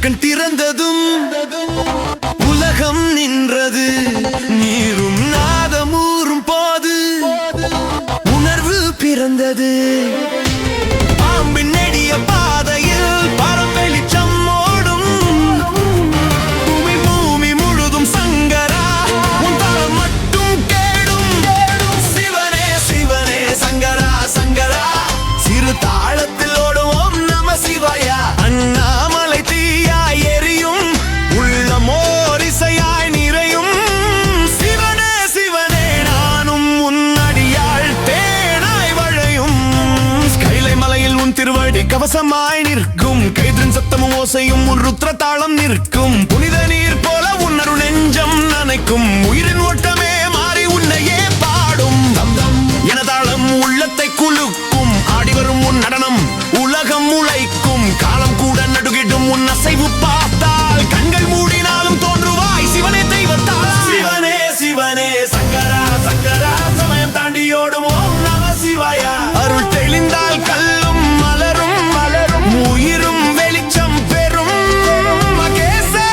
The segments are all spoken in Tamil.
கண் திறந்ததும் உலகம் நின்றது. நீரும் நாதமூறும் போது உணர்வு பிறந்தது. பாம்பின் நெடிய பாதையில் பரம் வெளிச்சம் ஓடும். பூமி முழுதும் சங்கரா உன் தாளம் மட்டும் கேடும். சிவனே சிவனே சங்கரா சங்கரா சிறு தாளத்தில் ஓடும் ஓம் நம சிவாயா. அண்ணாமலை தீயாய் எரியும் உள்ளமோர் இசையாய் நிறையும். சிவனே சிவனே நானும் உன்னடியாள் தேனாய் வழையும். கைலை மலையில் உன் திருவடி கவசமாய் நிற்கும். கைதின் சத்தமும் ஓசையும் உன் ருத்ர தாளம் நிற்கும். புனித நீர் போல உன்னரு நெஞ்சம் நனைக்கும். உயிரின் ஓட்டமே மாறி உன்னையே பாடும். என தாளம் உள்ளத்தை குலுக்கும். ஆடி வரும் உன் நடனம் உலகம் உழைக்கும். காலம் கூட நடுகிடும் உன் அசைவு பார்த்தால் கண்கள் மூடினாலும் தோன்றுவாய் சிவனே தெய்வத்தால். சிவனே சிவனே சங்கரா சங்கரா சமயம் தாண்டியோடும் ஓம் நம சிவாயா. அருள் தெளிந்தால் கல்லும் மலரும் மலரும் உயிரும் வெளிச்சம் பெறும். மகேசா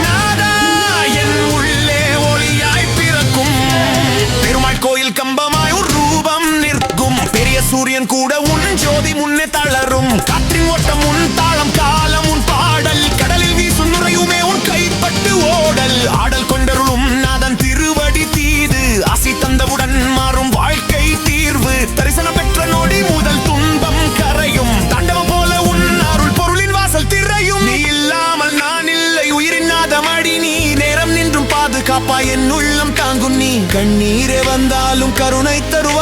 நாதா என் உள்ளே ஒளியாய் பிறக்கும். பெருமாள் கோயில் கம்பமாய் ஒரு ரூபம் நிற்கும். பெரிய சூரியன் கூட உன் ஜோதி முன்னே தளரும். காற்றின் ஓட்டம் உன் தாளம் காலம் உன் பாடல். கடலில் வீசும் நுரையுமே உன் கைப்பட்டு ஓடல். ஆடல் கொண்டருளும் நாதன் திருவடி தீது. ஆசி தந்தவுடன் மாறும் வாழ்க்கை தீர்வு. தரிசனம் பெற்ற நொடி முதல் துன்பம் கரையும். தாண்டவம் போல உன் அருள் பொருளின் வாசல் திரையும். நீ இல்லாமல் நான் இல்லை உயிரின் நாதமடி நீ. நேரம் நின்றும் பாதுகாப்பாய் என் உள்ளம் தாங்கும் நீ. கண்ணீரே வந்தாலும் கருணை தருவாய்.